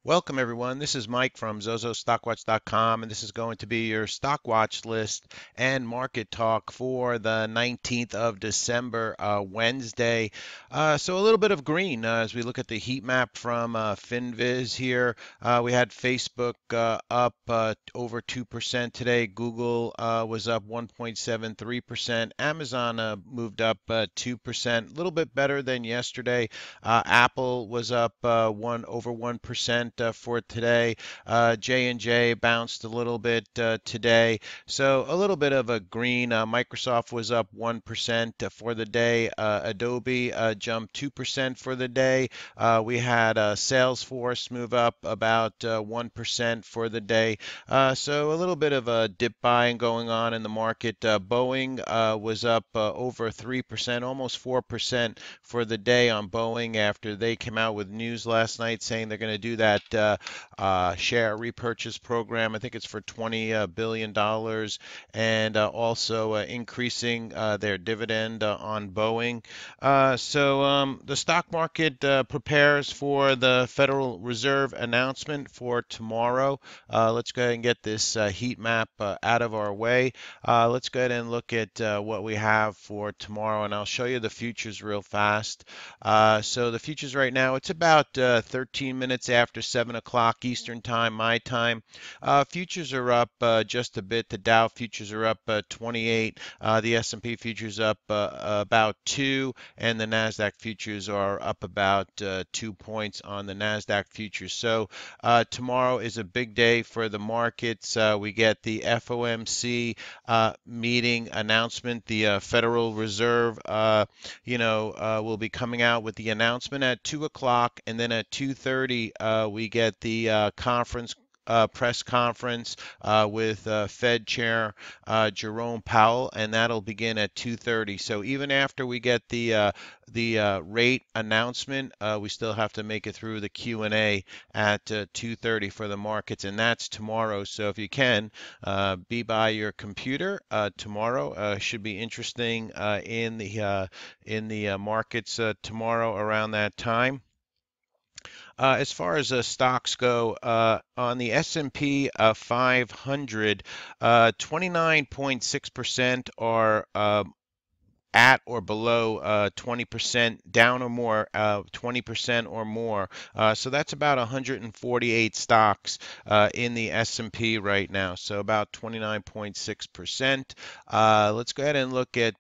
Welcome everyone. This is Mike from zozostockwatch.com, and this is going to be your stock watch list and market talk for the 19th of December, Wednesday. So a little bit of green as we look at the heat map from FinViz here. We had Facebook up over 2% today. Google was up 1.73%. Amazon moved up 2%, a little bit better than yesterday. Apple was up over 1% for today. J&J bounced a little bit today. So a little bit of a green. Microsoft was up 1% for the day. Adobe jumped 2% for the day. We had Salesforce move up about 1% for the day. So a little bit of a dip buying going on in the market. Boeing was up over 3%, almost 4% for the day on Boeing after they came out with news last night saying they're going to do that share repurchase program. I think it's for $20 billion, and also increasing their dividend on Boeing. So the stock market prepares for the Federal Reserve announcement for tomorrow. Let's go ahead and get this heat map out of our way. Let's go ahead and look at what we have for tomorrow, and I'll show you the futures real fast. So the futures right now, it's about 13 minutes after 7 o'clock Eastern time, my time. Futures are up just a bit. The Dow futures are up 28. The S&P futures up about 2, and the NASDAQ futures are up about 2 points on the NASDAQ futures. So tomorrow is a big day for the markets. We get the FOMC meeting announcement. The Federal Reserve, will be coming out with the announcement at 2 o'clock, and then at 2:30 we get the press conference with Fed Chair Jerome Powell, and that'll begin at 2:30. So even after we get the rate announcement, we still have to make it through the Q&A at 2:30 for the markets, and that's tomorrow. So if you can, be by your computer tomorrow. Should be interesting in the markets tomorrow around that time. As far as stocks go, on the S&P 500, 29.6% are at or below 20%, down or more, 20% or more. So that's about 148 stocks in the S&P right now. So about 29.6%. Let's go ahead and look at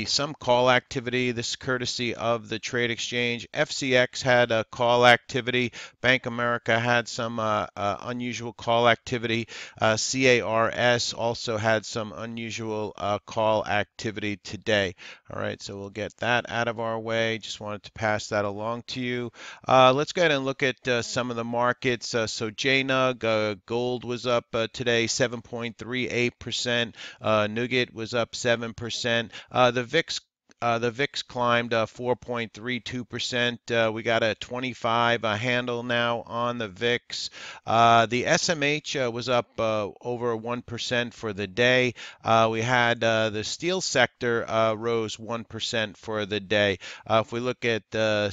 some call activity. This is courtesy of the trade exchange. FCX had a call activity. Bank of America had some unusual call activity. CARS also had some unusual call activity today. All right, so we'll get that out of our way. Just wanted to pass that along to you. Let's go ahead and look at some of the markets. So JNUG, gold was up today 7.38%. Nugget was up 7%. The VIX climbed 4.32%. We got a 25 handle now on the VIX. The SMH was up over 1% for the day. We had the steel sector rose 1% for the day. If we look at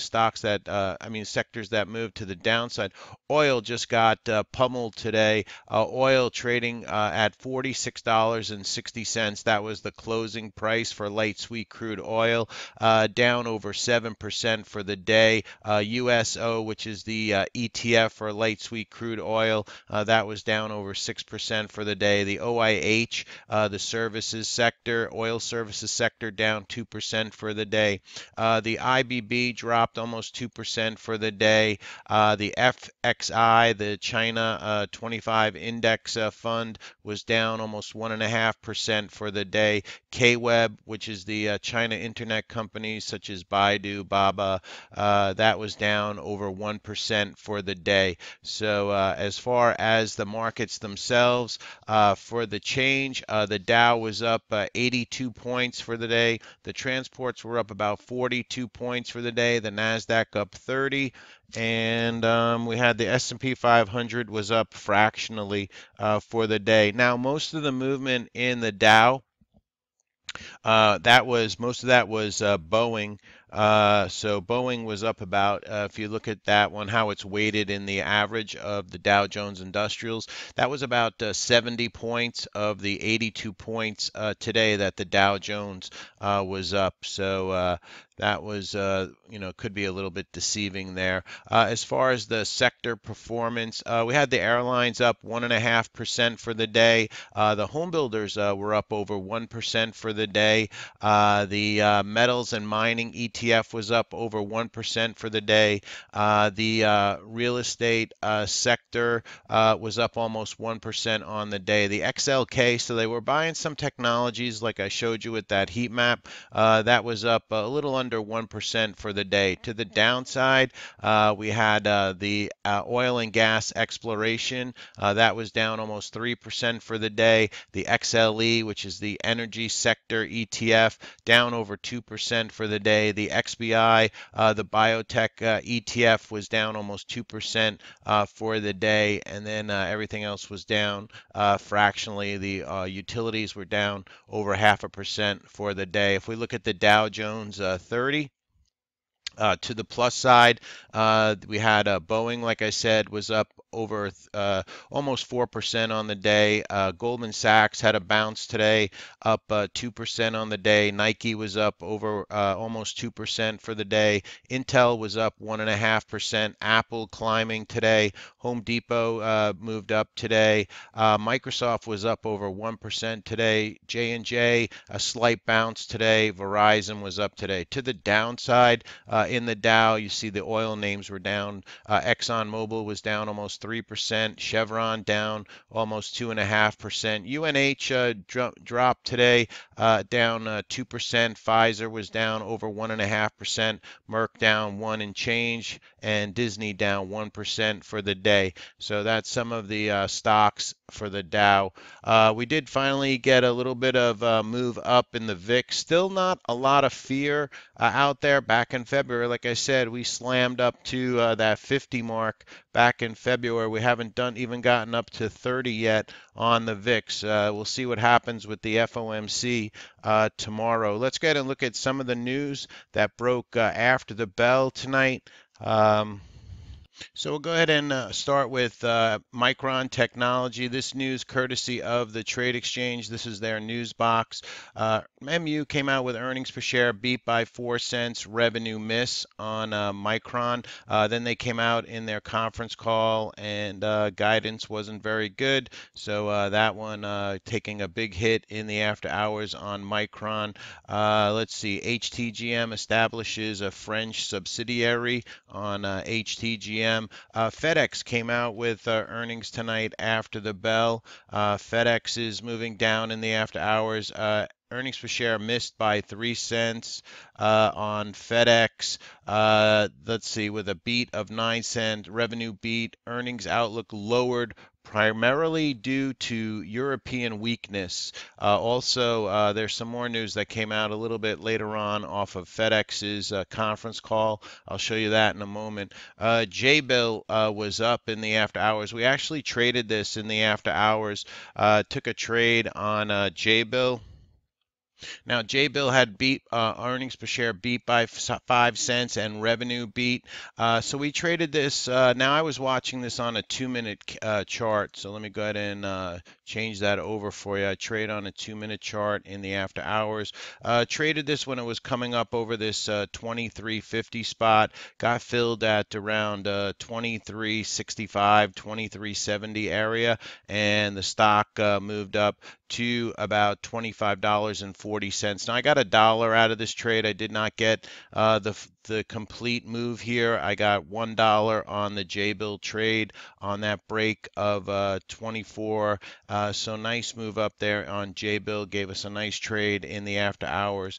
stocks sectors that moved to the downside, oil just got pummeled today. Oil trading at $46.60. That was the closing price for light sweet crude oil, down over 7% for the day. USO, which is the ETF for light sweet crude oil, that was down over 6% for the day. The OIH, the services sector, oil services sector, down 2% for the day. The IBB dropped almost 2% for the day. The FXI, the China 25 index fund, was down almost 1.5% for the day. KWeb, which is the China internet companies such as Baidu, Baba, that was down over 1% for the day. So as far as the markets themselves, for the change, the Dow was up 82 points for the day. The transports were up about 42 points for the day. The NASDAQ up 30. And we had the S&P 500 was up fractionally for the day. Now, most of the movement in the Dow, most of that was Boeing. So Boeing was up about, if you look at that one, how it's weighted in the average of the Dow Jones Industrials, that was about 70 points of the 82 points today that the Dow Jones was up. So that was, could be a little bit deceiving there. As far as the sector performance, we had the airlines up 1.5% for the day. The home builders were up over 1% for the day. The metals and mining ETF was up over 1% for the day. The real estate sector was up almost 1% on the day. The XLK, so they were buying some technologies like I showed you with that heat map. That was up a little under 1% for the day. To the downside, we had the oil and gas exploration. That was down almost 3% for the day. The XLE, which is the energy sector ETF, down over 2% for the day. The XBI, the biotech ETF, was down almost 2% for the day. And then everything else was down fractionally. The utilities were down over 0.5% for the day. If we look at the Dow Jones 30, to the plus side, we had Boeing, like I said, was up over almost 4% on the day. Goldman Sachs had a bounce today, up 2% on the day. Nike was up over almost 2% for the day. Intel was up 1.5%. Apple climbing today. Home Depot moved up today. Microsoft was up over 1% today. J&J, a slight bounce today. Verizon was up today. To the downside, in the Dow, you see the oil names were down. ExxonMobil was down almost 3%. Chevron down almost 2.5%. UNH dropped today, down 2%. Pfizer was down over 1.5%. Merck down 1 and change, and Disney down 1% for the day. So that's some of the stocks for the Dow. We did finally get a little bit of move up in the VIX. Still not a lot of fear out there. Back in February, like I said, we slammed up to that 50 mark back in February. We haven't even gotten up to 30 yet on the VIX. We'll see what happens with the FOMC tomorrow. Let's go ahead and look at some of the news that broke after the bell tonight. So we'll go ahead and start with Micron Technology. This news courtesy of the Trade Exchange. This is their news box. MU came out with earnings per share beat by 4 cents, revenue miss on Micron. Then they came out in their conference call and guidance wasn't very good. So that one taking a big hit in the after hours on Micron. Let's see, HTGM establishes a French subsidiary on HTGM. FedEx came out with earnings tonight after the bell. FedEx is moving down in the after hours. Earnings per share missed by 3 cents on FedEx. Let's see, with a beat of 9 cents, revenue beat, earnings outlook lowered primarily due to European weakness. Also, there's some more news that came out a little bit later on off of FedEx's conference call. I'll show you that in a moment. J-Bill was up in the after hours. We actually traded this in the after hours. Took a trade on J-Bill. Now, J-Bill had beat earnings per share beat by 5 cents and revenue beat. So we traded this. Now I was watching this on a 2-minute chart. So let me go ahead and change that over for you. I trade on a 2-minute chart in the after hours. Traded this when it was coming up over this 23.50 spot. Got filled at around 23.65, 23.70 area, and the stock moved up to about $25.40. Now I got $1 out of this trade. I did not get the complete move here. I got $1 on the J-Bill trade on that break of 24. So nice move up there on J-Bill. Gave us a nice trade in the after hours.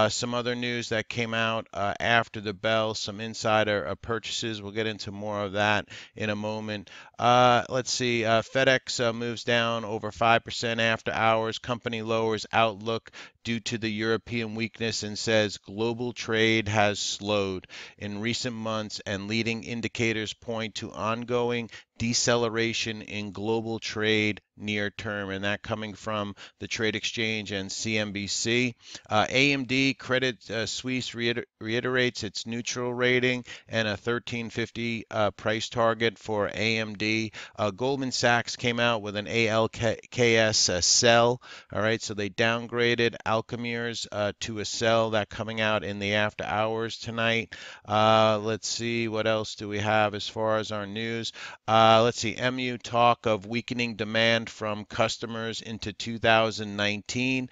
Some other news that came out after the bell, some insider purchases. We'll get into more of that in a moment. Let's see. FedEx moves down over 5% after hours. Company lowers outlook due to the European weakness and says global trade has slowed in recent months and leading indicators point to ongoing deceleration in global trade near term, and that coming from the Trade Exchange and CNBC. AMD Credit Suisse reiterates its neutral rating and a 1350 price target for AMD. Goldman Sachs came out with an ALKS sell. All right, so they downgraded Alchemir's to a sell, that coming out in the after hours tonight. Let's see, what else do we have as far as our news? Let's see, MU talk of weakening demand from customers into 2019.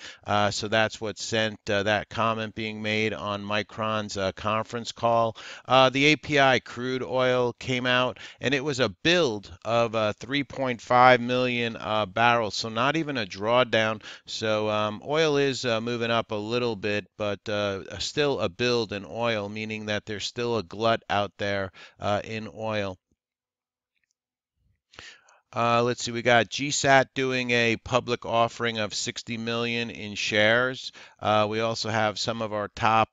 So that's what sent that comment being made on Micron's conference call. The API crude oil came out, and it was a build of 3.5 million barrels, so not even a drawdown. So oil is moving up a little bit, but still a build in oil, meaning that there's still a glut out there in oil. Let's see, we got GSAT doing a public offering of 60 million in shares. We also have some of our top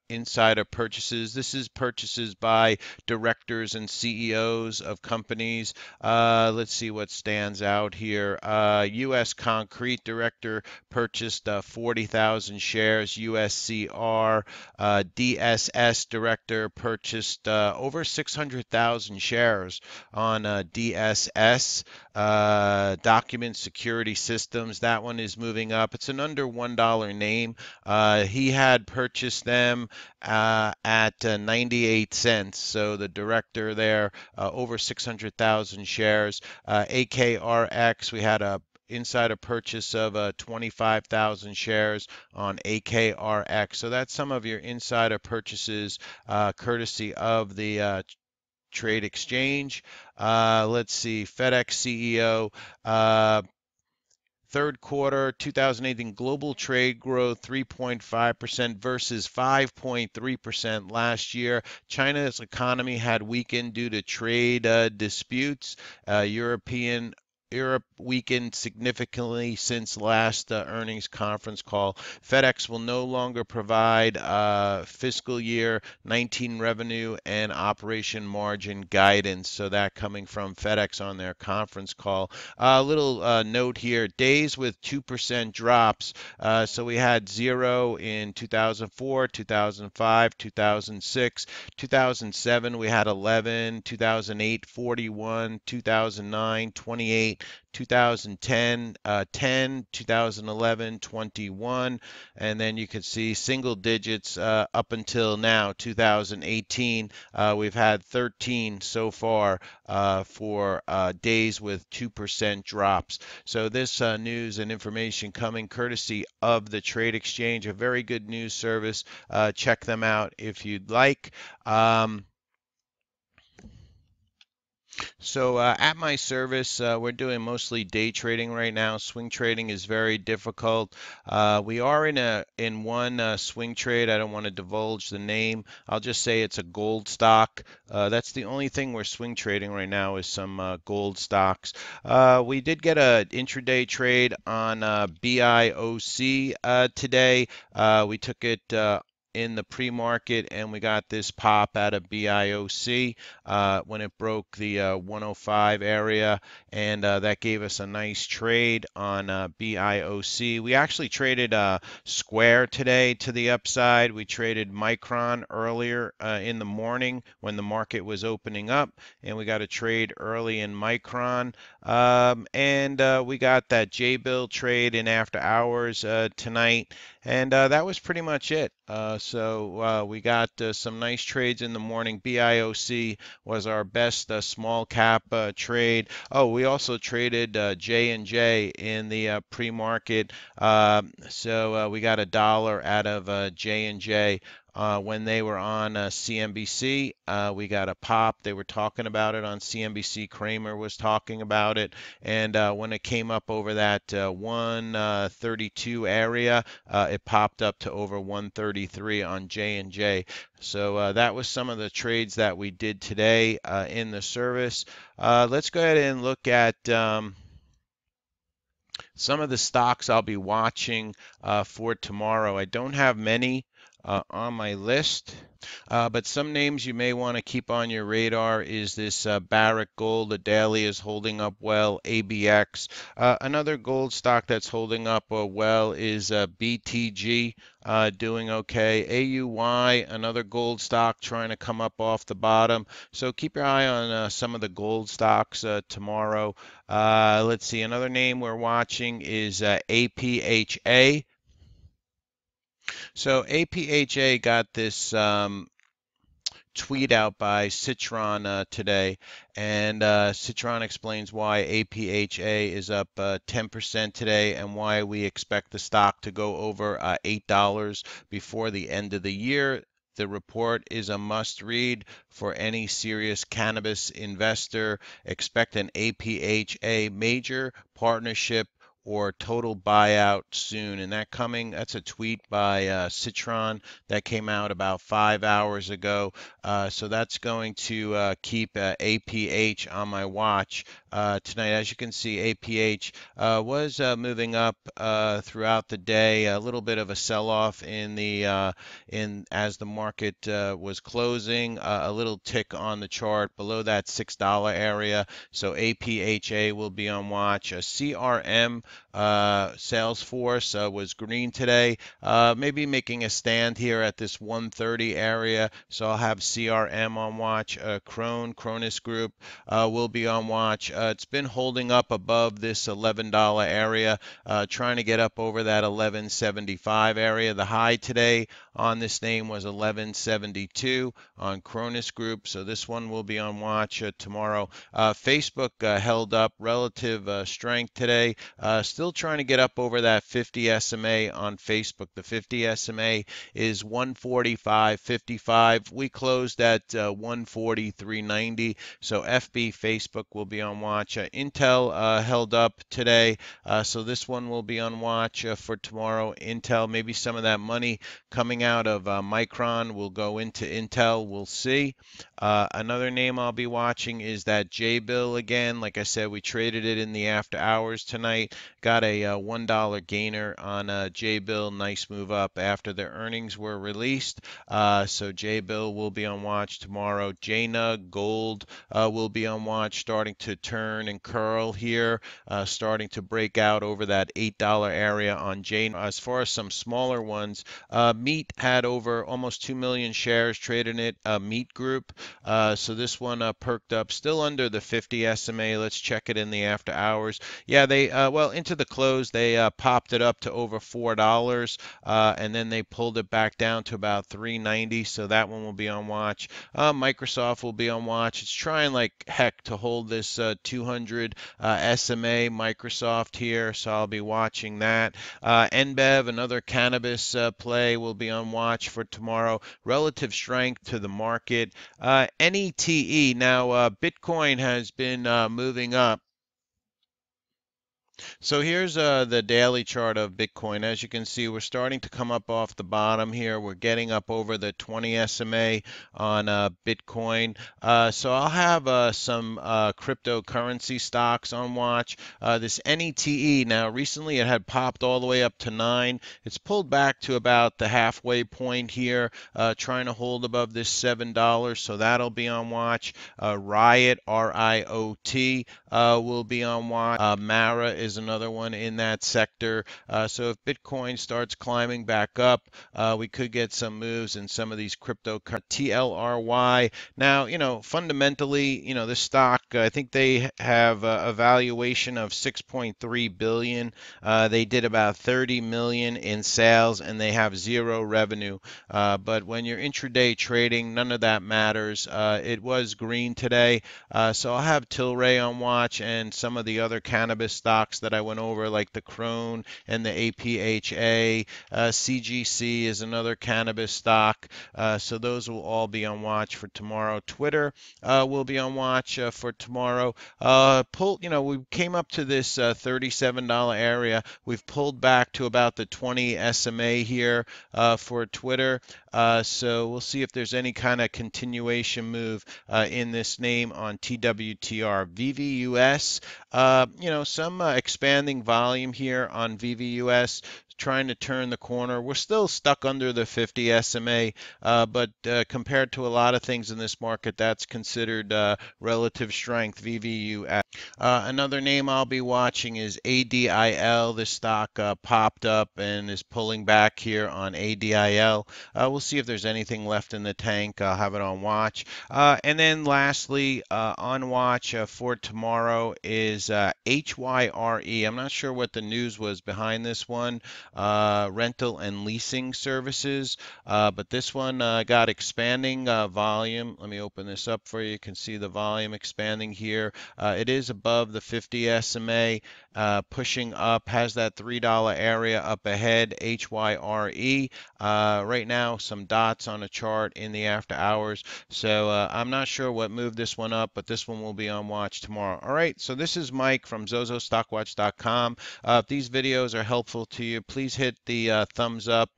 insider purchases. This is purchases by directors and CEOs of companies. Let's see what stands out here. U.S. Concrete director purchased 40,000 shares. USCR DSS director purchased over 600,000 shares on DSS. Document Security Systems, that one is moving up. It's an under $1 name. He had purchased them at 98 cents. So the director there, over 600,000 shares. AKRX, we had a insider purchase of 25,000 shares on AKRX. So that's some of your insider purchases courtesy of the Trade Exchange. Let's see, FedEx CEO, third quarter 2018 global trade growth 3.5% versus 5.3% last year. China's economy had weakened due to trade disputes. Europe weakened significantly since last earnings conference call. FedEx will no longer provide fiscal year 19 revenue and operation margin guidance. So that coming from FedEx on their conference call. A little note here, days with 2% drops. So we had 0 in 2004, 2005, 2006, 2007 we had 11, 2008 41, 2009 28, 2010 10, 2011 21, and then you can see single digits up until now 2018. We've had 13 so far for days with 2% drops. So this news and information coming courtesy of the Trade Exchange, a very good news service. Check them out if you'd like. So at my service, we're doing mostly day trading right now. Swing trading is very difficult. We are in one swing trade. I don't want to divulge the name. I'll just say it's a gold stock. That's the only thing we're swing trading right now is some gold stocks. We did get an intraday trade on BIOC today. We took it in the pre-market, and we got this pop out of BIOC when it broke the 105 area, and that gave us a nice trade on BIOC. We actually traded Square today to the upside. We traded Micron earlier in the morning when the market was opening up, and we got a trade early in Micron. And we got that J-bill trade in after hours tonight. And that was pretty much it. So we got some nice trades in the morning. BIOC was our best small cap trade. Oh, we also traded J&J in the pre-market. So we got $1 out of J&J. When they were on CNBC, we got a pop. They were talking about it on CNBC. Kramer was talking about it. And when it came up over that 132 area, it popped up to over 133 on J&J. So that was some of the trades that we did today in the service. Let's go ahead and look at some of the stocks I'll be watching for tomorrow. I don't have many on my list. But some names you may want to keep on your radar is this Barrick Gold. The daily is holding up well. ABX. Another gold stock that's holding up well is BTG, doing okay. AUY, another gold stock trying to come up off the bottom. So keep your eye on some of the gold stocks tomorrow. Let's see. Another name we're watching is APHA. So APHA got this tweet out by Citron today, and Citron explains why APHA is up 10% today and why we expect the stock to go over $8 before the end of the year. The report is a must read for any serious cannabis investor. Expect an APHA major partnership or total buyout soon. And that's a tweet by Citron that came out about 5 hours ago. So that's going to keep APH on my watch tonight. As you can see, APH was moving up throughout the day. A little bit of a sell-off in as the market was closing. A little tick on the chart below that $6 area. So APHA will be on watch. CRM Salesforce was green today. Maybe making a stand here at this 130 area. So I'll have CRM on watch. Cronus Group will be on watch. It's been holding up above this $11 area, trying to get up over that 1175 area. The high today on this name was 1172 on Cronus Group. So this one will be on watch tomorrow. Facebook held up relative strength today. Still trying to get up over that 50 SMA on Facebook. The 50 SMA is 145.55. We closed at 143.90. So FB Facebook will be on watch. Intel held up today. So this one will be on watch for tomorrow. Intel, maybe some of that money coming out of Micron will go into Intel. We'll see. Another name I'll be watching is that J-Bill again. Like I said, we traded it in the after hours tonight. Got a $1 gainer on J-Bill. Nice move up after the earnings were released. So J-Bill will be on watch tomorrow. JNUG Gold will be on watch, starting to turn and curl here, starting to break out over that $8 area on JNUG. As far as some smaller ones, Meat had over almost 2 million shares traded in it. Meat Group. So this one perked up, still under the 50 SMA. Let's check it in the after hours. Yeah, they well, into the close they popped it up to over $4, and then they pulled it back down to about 390. So that one will be on watch. Microsoft will be on watch. It's trying like heck to hold this 200 SMA Microsoft here, so I'll be watching that. NBEV, another cannabis play, will be on watch for tomorrow. Relative strength to the market. NETE, now Bitcoin has been moving up. So here's the daily chart of Bitcoin. As you can see, we're starting to come up off the bottom here. We're getting up over the 20 SMA on Bitcoin. So I'll have some cryptocurrency stocks on watch. This NETE, now recently it had popped all the way up to 9. It's pulled back to about the halfway point here, trying to hold above this $7. So that'll be on watch. Riot, RIOT, will be on watch. Mara is another one in that sector. So if Bitcoin starts climbing back up, we could get some moves in some of these crypto TLRY. Now, fundamentally, this stock, I think they have a valuation of 6.3 billion. They did about 30 million in sales and they have zero revenue. But when you're intraday trading, none of that matters. It was green today. So I'll have Tilray on watch and some of the other cannabis stocks that I went over, like the Crone and the APHA. CGC is another cannabis stock. So those will all be on watch for tomorrow. Twitter will be on watch for tomorrow. We came up to this $37 area. We've pulled back to about the 20 SMA here for Twitter. So we'll see if there's any kind of continuation move in this name on TWTR. VVUS, some expanding volume here on VVUS. trying to turn the corner. We're still stuck under the 50 SMA, but compared to a lot of things in this market, that's considered relative strength, VVU. Another name I'll be watching is ADIL. This stock popped up and is pulling back here on ADIL. We'll see if there's anything left in the tank. I'll have it on watch. And then lastly, on watch for tomorrow is HYRE. I'm not sure what the news was behind this one. Rental and leasing services. But this one got expanding volume. Let me open this up for you. You can see the volume expanding here. It is above the 50 SMA, pushing up, has that $3 area up ahead, HYRE. Right now, some dots on a chart in the after hours. So I'm not sure what moved this one up, but this one will be on watch tomorrow. All right, so this is Mike from zozostockwatch.com. If these videos are helpful to you, please hit the thumbs up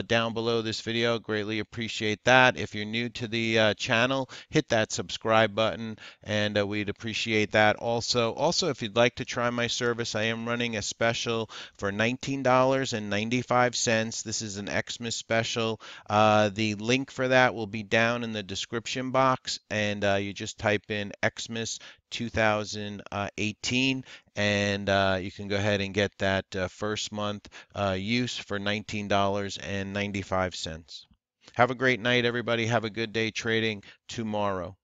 down below this video. Greatly appreciate that. If you're new to the channel, hit that subscribe button, and we'd appreciate that. Also, if you'd like to try my service, I am running a special for $19.95. This is an Xmas special. The link for that will be down in the description box, and you just type in Xmas 2018, and you can go ahead and get that first month use for $19.95. Have a great night, everybody. Have a good day trading tomorrow.